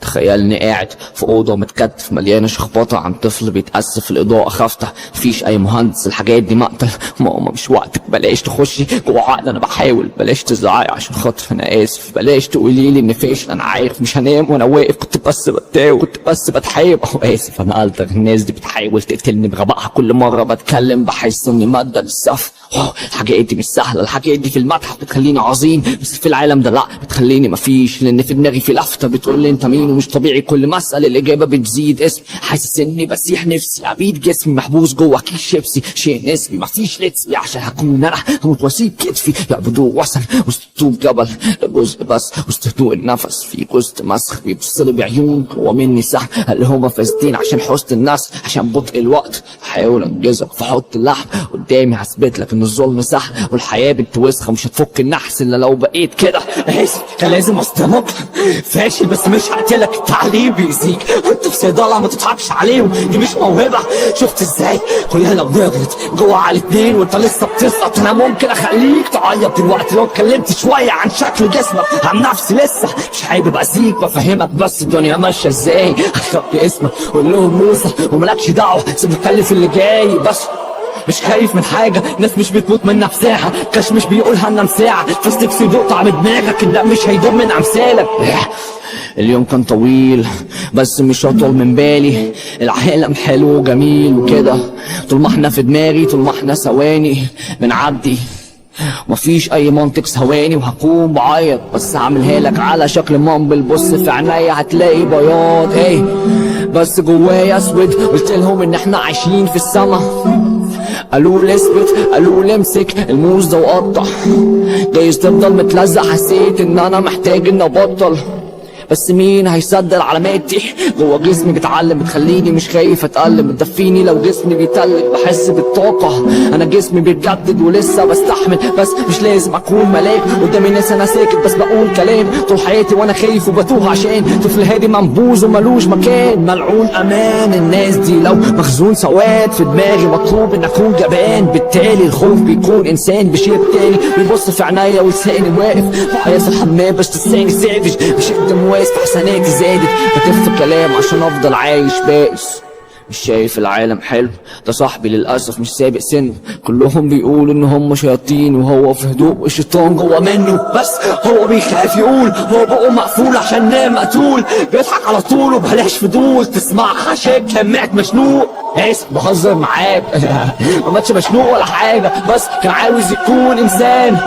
تخيلني قاعد في اوضه متكتف مليانه شخبطه عن طفل بيتاسف، الاضاءه خافته، مفيش اي مهندس، الحاجات دي مقتل. ماما مش وقتك، بلاش تخشي جوه عقل انا بحاول، بلاش تزعقي عشان خاطر انا اسف، بلاش تقولي لي ان فاشل، انا عارف مش هنام وانا واقف، كنت بس بتاوب، كنت بس بتحايب، اسف انا قلتك. الناس دي بتحاول تقتلني بغبائها، كل مره بتكلم بحس اني ماده للسف. الحاجات دي مش سهله، الحاجات دي في المتحف بتخليني عظيم، بس في العالم ده لا بتخليني مفيش، لان في دماغي في لفته بتقول لي انت مين ومش طبيعي، كل ما اسال الاجابه بتزيد اسم، حاسس اني بسيح نفسي، عبيد جسمي محبوس جوه كيس شيبسي، شيء نسبي مفيش لتسبي، عشان هكون انا هموت واسيب كتفي يعبدوه وثن وسط طوب جبل، ده جزء بس وسط هدوء النفس، في جزء مسخ بيبصلي بعيون هو مني سهل، اللي هما فاسدين عشان حسن الناس، عشان بطء الوقت حاول انجزك فحط اللحم قدامي، هثبت لك ان الظلم سهل والحياه بنت وسخه، مش هتفك النحس الا لو بقيت كده. اسف كان لازم استمر، فاشل بس مش هقتلك، التعليم بيأذيك وانت في صيدله ما تضحكش عليهم، دي مش موهبه. شفت ازاي كلنا لو نغلط جوه على الاتنين وانت لسه بتسقط، انا ممكن اخليك تعيط دلوقتي لو اتكلمت شويه عن شكل جسمك، عن نفسي لسه مش حابب اذيك، بفهمك بس الدنيا ماشيه ازاي، هخبي اسمك وقول لهم موسى وملكش دعوه، سيب اتكلم في اللي جاي بس. مش خايف من حاجة، ناس مش بتموت من نفسها، كاش مش بيقولها لنا مساعة، فاستكسي دوق طعم دماغك، الدم مش هيدوم من امثالك. اليوم كان طويل بس مش هطول من بالي، العالم حلو وجميل وكده، طول ما احنا في دماغي، طول ما احنا ثواني بنعدي، مفيش اي منطق ثواني، وهكون بعيط بس هعملها لك على شكل مامبل، بص في عينيا هتلاقي بياض ايه بس جوايا اسود، قلت لهم ان احنا عايشين في السما، قالوا لي اثبت، قالوا لي امسك الموز ده وقطع، جايز تفضل متلزق، حسيت ان انا محتاج ان ابطل، بس مين هيصدق علاماتي جوه جسمي، بتعلم بتخليني مش خايف اتألم، بتدفيني لو جسمي بيتلج، بحس بالطاقة، انا جسمي بيتجدد ولسه بستحمل، بس مش لازم اكون ملاك قدام الناس، انا ساكت بس بقول كلام، طول حياتي وانا خايف وبتوه عشان طفل هادي منبوذ وملوش مكان، ملعون امان الناس دي، لو مخزون سواد في دماغي مطلوب ان اكون جبان، بالتالي الخوف بيكون انسان بشيء تاني، بيبص في عينيا ولساني واقف وحياة الحمام بس لساني سافج، بشد حسناتي زادت، بتف كلام عشان افضل عايش بائس، مش شايف العالم حلو، ده صاحبي للاسف مش سابق سنه، كلهم بيقولوا ان هم شياطين وهو في هدوء والشيطان جوه منه، بس هو بيخاف يقول، هو بقه مقفول عشان نام مقتول، بيضحك على طول وبلاش فضول تسمعها شاك كمعت مشنوق، اسف بهزر معاك ما ماتش مشنوق ولا حاجه، بس كان عاوز يكون انسان،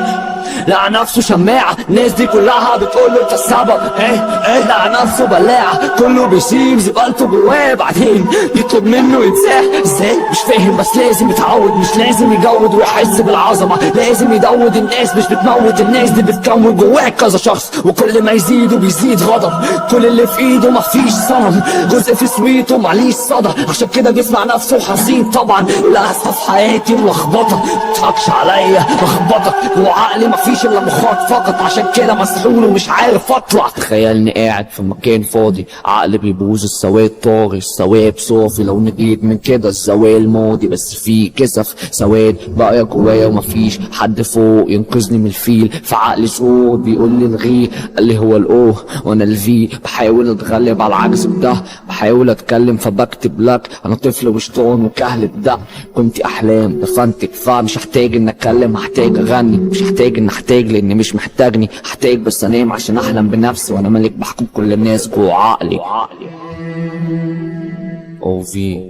لقى نفسه شماعة، الناس دي كلها بتقول له انت السبب، ايه لقى نفسه بلاعة، كله بيسيب زبالته جواه، بعدين يطلب منه ينساه ازاي مش فاهم، بس لازم يتعود، مش لازم يجود ويحس بالعظمة، لازم يدود الناس مش بتموت، الناس دي بتكون جواه كذا شخص، وكل ما يزيد وبيزيد غضب، كل اللي في ايده مفيش صنم، جزء في سويته معليش صدى، عشان كده بيسمع نفسه حزين طبعا، للأسف في حياتي ملخبطة، متضحكش عليا بخبطك وعقلي مفيش الا مخاط فقط، عشان كده مسحول ومش عارف اطلع، تخيلني قاعد في مكان فاضي، عقلي بيبوظ، السواد طاغي، الثواب صافي، لو نجيت من كده الزوال ماضي، بس في كسف سواد بقى جوايا ومفيش حد فوق ينقذني من الفيل، في عقلي صوت بيقول لي الغي، قال لي هو الاوه وانا الفي، بحاول اتغلب على العجز بده، بحاول اتكلم فبكتب لك، انا طفل وشطان وكهل بده، كنت احلام دفنتك، فمش هحتاج ان اتكلم، هحتاج اغني، مش هحتاج ان احتاج لان مش محتاجني، هحتاج بس انام عشان احلم بنفسي، وانا ملك بحكم كل الناس جوه عقلي. او في